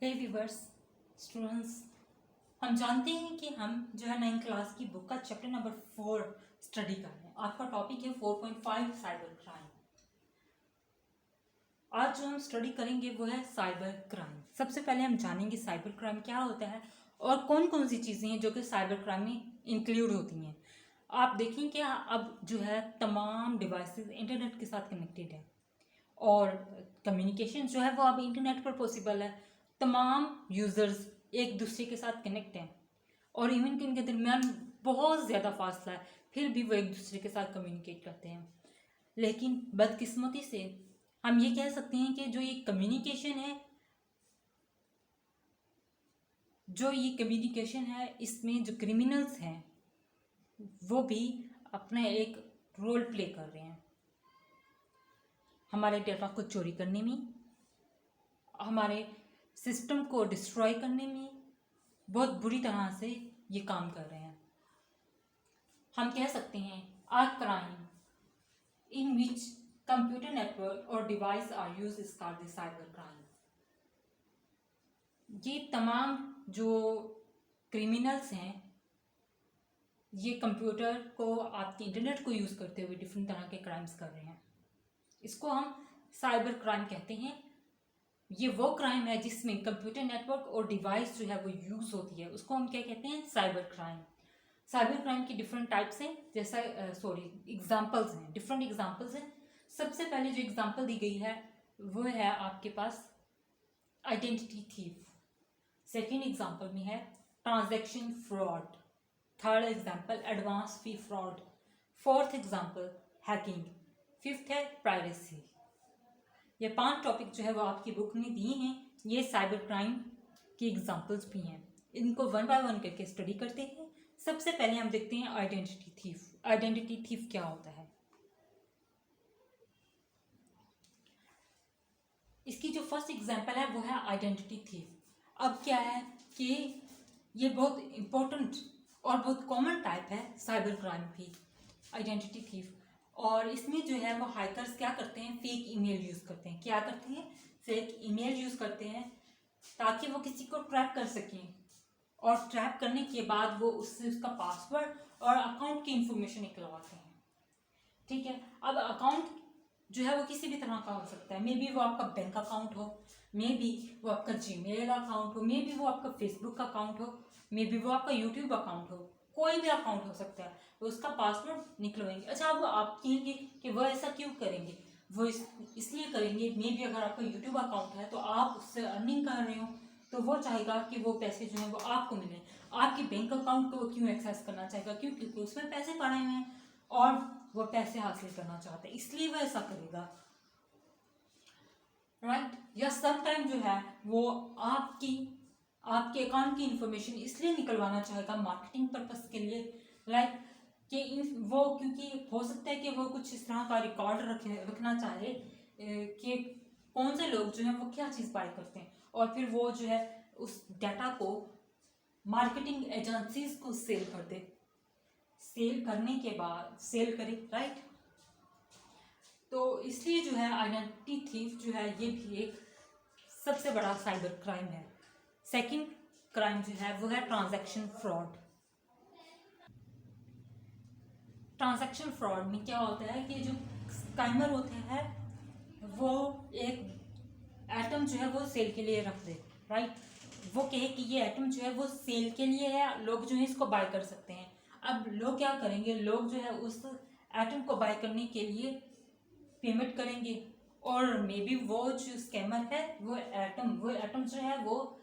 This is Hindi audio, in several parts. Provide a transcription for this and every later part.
हे व्यूवर्स, स्टूडेंट्स, हम जानते हैं कि हम जो है 9th क्लास की बुक का चैप्टर नंबर 4 स्टडी कर रहे हैं। आपका टॉपिक है 4.5 साइबर क्राइम। आज जो हम स्टडी करेंगे वो है साइबर क्राइम। सबसे पहले हम जानेंगे साइबर क्राइम क्या होता है और कौन कौन सी चीज़ें हैं जो कि साइबर क्राइम में इंक्लूड होती हैं। आप देखें कि अब जो है तमाम डिवाइसेस इंटरनेट के साथ कनेक्टेड है और कम्युनिकेशन जो है वो अब इंटरनेट पर पॉसिबल है। तमाम यूज़र्स एक दूसरे के साथ कनेक्ट हैं और इवन कि इनके दरमियान बहुत ज़्यादा फासला है, फिर भी वो एक दूसरे के साथ कम्युनिकेट करते हैं। लेकिन बदकिस्मती से हम ये कह सकते हैं कि जो ये कम्युनिकेशन है इसमें जो क्रिमिनल्स हैं वो भी अपना एक रोल प्ले कर रहे हैं। हमारे डेटा को चोरी करने में, हमारे सिस्टम को डिस्ट्रॉय करने में बहुत बुरी तरह से ये काम कर रहे हैं। हम कह सकते हैं a crime in which computer network और device are used is called the cyber crime. ये तमाम जो क्रिमिनल्स हैं ये कंप्यूटर को, आपके इंटरनेट को यूज़ करते हुए डिफरेंट तरह के क्राइम्स कर रहे हैं। इसको हम साइबर क्राइम कहते हैं। ये वो क्राइम है जिसमें कंप्यूटर नेटवर्क और डिवाइस जो है वो यूज़ होती है, उसको हम क्या कहते हैं, साइबर क्राइम। साइबर क्राइम की डिफरेंट टाइप्स हैं, जैसा एग्जांपल्स हैं, डिफरेंट एग्जांपल्स हैं। सबसे पहले जो एग्जांपल दी गई है वो है आपके पास आइडेंटिटी थीफ। सेकेंड एग्जांपल में है transaction fraud. Third example advance fee fraud. Fourth example hacking. Fifth है प्राइवेसी। ये 5 टॉपिक जो है वो आपकी बुक में दिए हैं। ये साइबर क्राइम के एग्जांपल्स भी हैं। इनको 1 बाय 1 करके स्टडी करते हैं। सबसे पहले हम देखते हैं आइडेंटिटी थीफ। आइडेंटिटी थीफ क्या होता है? इसकी जो फर्स्ट एग्जांपल है वो है आइडेंटिटी थीफ। अब क्या है कि ये बहुत इंपॉर्टेंट और बहुत कॉमन टाइप है साइबर क्राइम की, आइडेंटिटी थीफ। और इसमें जो है वो हैकर्स क्या करते हैं, फेक ईमेल यूज़ करते हैं। क्या करते हैं? फेक ईमेल यूज़ करते हैं ताकि वो किसी को ट्रैप कर सकें, और ट्रैप करने के बाद वो उससे उसका पासवर्ड और अकाउंट की इंफॉर्मेशन निकलवाते हैं। ठीक है। अब अकाउंट जो है वो किसी भी तरह का हो सकता है। मे बी वो आपका बैंक अकाउंट हो, मे बी वो आपका जीमेल अकाउंट हो, मे बी वो आपका फेसबुक अकाउंट हो, मे बी वो आपका यूट्यूब अकाउंट हो, कोई भी अकाउंट हो सकता है। वो उसका पासवर्ड निकलवाएंगे। अच्छा, अब आप कहेंगे कि वो ऐसा क्यों करेंगे? वो इसलिए करेंगे, मे बी अगर आपका यूट्यूब अकाउंट है तो आप उससे अर्निंग कर रहे हो, तो वो चाहेगा कि वो पैसे जो है वो आपको मिले। आपके बैंक अकाउंट को वो क्यों एक्सेस करना चाहेगा? क्यों? क्योंकि उसमें पैसे पड़े हुए हैं और वो पैसे हासिल करना चाहते हैं, इसलिए वो ऐसा करेगा, राइट। या समटाइम जो है वो आपके अकाउंट की इंफॉर्मेशन इसलिए निकलवाना चाहेगा मार्केटिंग पर्पस के लिए, लाइक कि वो, क्योंकि हो सकता है कि वो कुछ इस तरह का रिकॉर्ड रखना चाहे कि कौन से लोग जो है वो क्या चीज़ बाय करते हैं, और फिर वो जो है उस डाटा को मार्केटिंग एजेंसीज को सेल कर दे। सेल करने के बाद सेल करे, राइट। तो इसलिए जो है आइडेंटिटी थीफ जो है ये भी एक सबसे बड़ा साइबर क्राइम है। सेकंड क्राइम जो है वो है ट्रांजैक्शन फ्रॉड। ट्रांजैक्शन फ्रॉड में क्या होता है कि जो स्कैमर होते हैं वो एक एटम जो है वो सेल के लिए रख दे, राइट। वो कहे कि ये एटम जो है वो सेल के लिए है, लोग जो है इसको बाय कर सकते हैं। अब लोग क्या करेंगे, लोग जो है उस एटम को बाय करने के लिए पेमेंट करेंगे, और मे बी वो जो स्कैमर है वो एटम जो है वो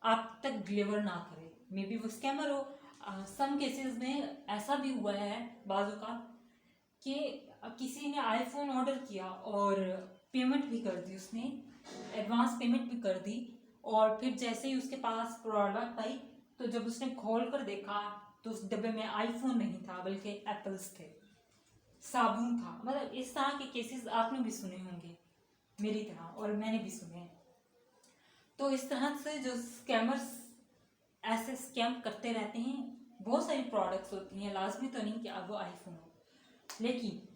आप तक डिलीवर ना करे, मे बी वो स्कैमर हो। सम केसेस में ऐसा भी हुआ है बाजू का कि किसी ने आईफोन ऑर्डर किया और पेमेंट भी कर दी, उसने एडवांस पेमेंट भी कर दी, और फिर जैसे ही उसके पास प्रोडक्ट आई तो जब उसने खोल कर देखा तो उस डब्बे में आईफोन नहीं था बल्कि एप्पल्स थे, साबुन था। मतलब इस तरह के केसेस आपने भी सुने होंगे मेरी तरह, और मैंने भी सुने हैं। तो इस तरह से जो स्कैमर्स ऐसे स्कैम करते रहते हैं। बहुत सारी प्रोडक्ट्स होती हैं, लाजमी तो नहीं कि अब वो आईफोन हो, लेकिन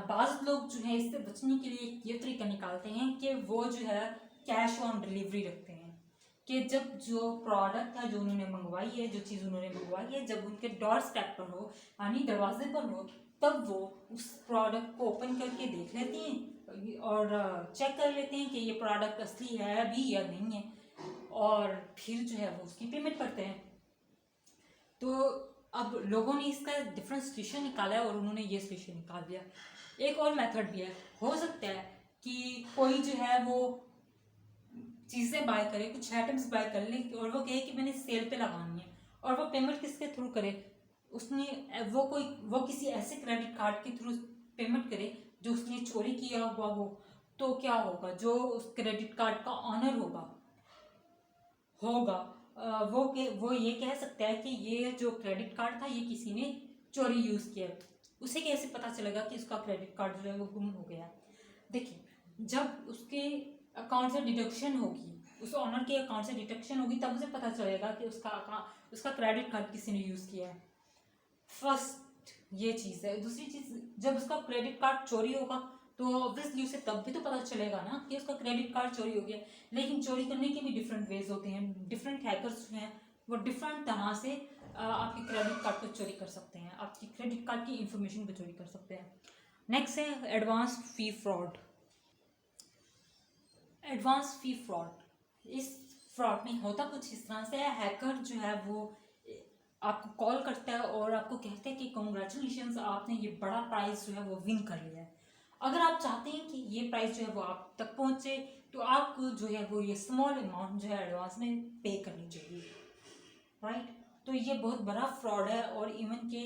बाज़ लोग जो है इससे बचने के लिए ये तरीका निकालते हैं कि वो जो है कैश ऑन डिलीवरी रखते हैं। कि जब जो प्रोडक्ट है जो उन्होंने मंगवाई है, जो चीज़ उन्होंने मंगवाई है, जब उनके डोर स्टेप पर हो यानी दरवाजे पर हो, तब वो उस प्रोडक्ट को ओपन करके देख लेते हैं और चेक कर लेते हैं कि ये प्रोडक्ट असली है अभी या नहीं है, और फिर जो है वो उसकी पेमेंट करते हैं। तो अब लोगों ने इसका डिफरेंट सोल्यूशन निकाला है और उन्होंने ये सोल्यूशन निकाल दिया। एक और मेथड भी है, हो सकता है कि कोई जो है वो चीज़ें बाय करे, कुछ आइटम्स बाय कर ले और वो कहे कि मैंने सेल पे लगानी है, और वो पेमेंट किसके थ्रू करे, उसने वो किसी ऐसे क्रेडिट कार्ड के थ्रू पेमेंट करे जो उसने चोरी किया हुआ हो। तो क्या होगा, जो उस क्रेडिट कार्ड का ऑनर होगा वो ये कह सकता है कि ये जो क्रेडिट कार्ड था ये किसी ने चोरी यूज़ किया। उसे कैसे पता चलेगा कि उसका क्रेडिट कार्ड जो है वो गुम हो गया? देखिए, जब उसके अकाउंट से डिडक्शन होगी, उस ऑनर के अकाउंट से डिडक्शन होगी, तब उसे पता चलेगा कि उसका क्रेडिट कार्ड किसी ने यूज़ किया है। फर्स्ट ये चीज़ है। दूसरी चीज़, जब उसका क्रेडिट कार्ड चोरी होगा तो ऑब्वियसली उसे तब भी तो पता चलेगा ना कि उसका क्रेडिट कार्ड चोरी हो गया। लेकिन चोरी करने के भी डिफरेंट वेज होते हैं। डिफरेंट हैकर्स जो हैं वो डिफरेंट तरह से आपके क्रेडिट कार्ड को चोरी कर सकते हैं, आपकी क्रेडिट कार्ड की इंफॉर्मेशन को चोरी कर सकते हैं। नेक्स्ट है advance fee fraud. Advance fee fraud, इस फ्रॉड में होता कुछ इस तरह से है, हैकर जो है वो आपको कॉल करता है और आपको कहते हैं कि कॉन्ग्रेचुलेशंस, आपने ये बड़ा प्राइज़ जो है वो विन कर लिया है। अगर आप चाहते हैं कि ये प्राइस जो है वो आप तक पहुंचे, तो आपको जो है वो ये स्मॉल अमाउंट जो है एडवांस में पे करनी चाहिए, राइट। तो ये बहुत बड़ा फ्रॉड है और इवन के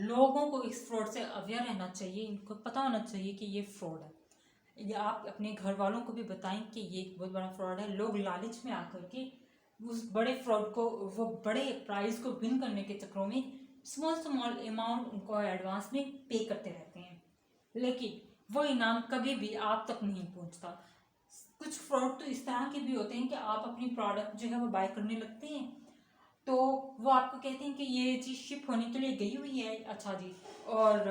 लोगों को इस फ्रॉड से अवेयर रहना चाहिए, इनको पता होना चाहिए कि ये फ्रॉड है। या आप अपने घर वालों को भी बताएं कि ये एक बहुत बड़ा फ्रॉड है। लोग लालच में आकर के उस बड़े फ्रॉड को, वो बड़े प्राइस को विन करने के चक्करों में स्मॉल अमाउंट उनको एडवांस में पे करते रहते हैं, लेकिन वो इनाम कभी भी आप तक नहीं पहुंचता। कुछ फ्रॉड तो इस तरह के भी होते हैं कि आप अपनी प्रोडक्ट जो है वो बाय करने लगते हैं, तो वो आपको कहते हैं कि ये चीज़ शिप होने के लिए गई हुई है, अच्छा जी, और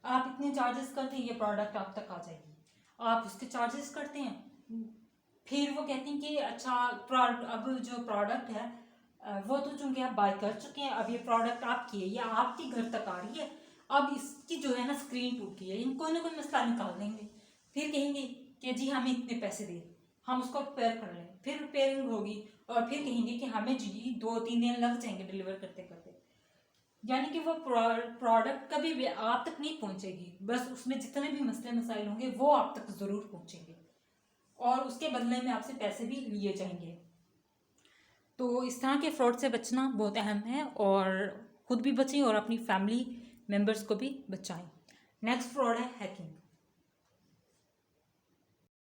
आप इतने चार्जेस करते हैं, ये प्रोडक्ट आप तक आ जाएगी। आप उसके चार्जेस करते हैं, फिर वो कहते हैं कि अच्छा अब जो प्रोडक्ट है वो तो चूंकि आप बाय कर चुके हैं, अब ये प्रोडक्ट आपकी है, ये आपके घर तक आ रही है, अब इसकी जो है ना स्क्रीन टूट गई है, इन कोई ना कोई मसला निकाल देंगे। फिर कहेंगे कि जी हमें इतने पैसे दे, हम उसको रिपेयर कर लें। फिर रिपेयरिंग होगी और फिर कहेंगे कि हमें जी 2-3 दिन लग जाएंगे डिलीवर करते करते। यानी कि वो प्रोडक्ट कभी भी आप तक नहीं पहुंचेगी, बस उसमें जितने भी मसले मसाइल होंगे वो आप तक ज़रूर पहुंचेंगे और उसके बदले में आपसे पैसे भी लिए जाएंगे। तो इस तरह के फ्रॉड से बचना बहुत अहम है और खुद भी बचें और अपनी फैमिली मेंबर्स को भी बचाएं। नेक्स्ट फ्रॉड है हैकिंग।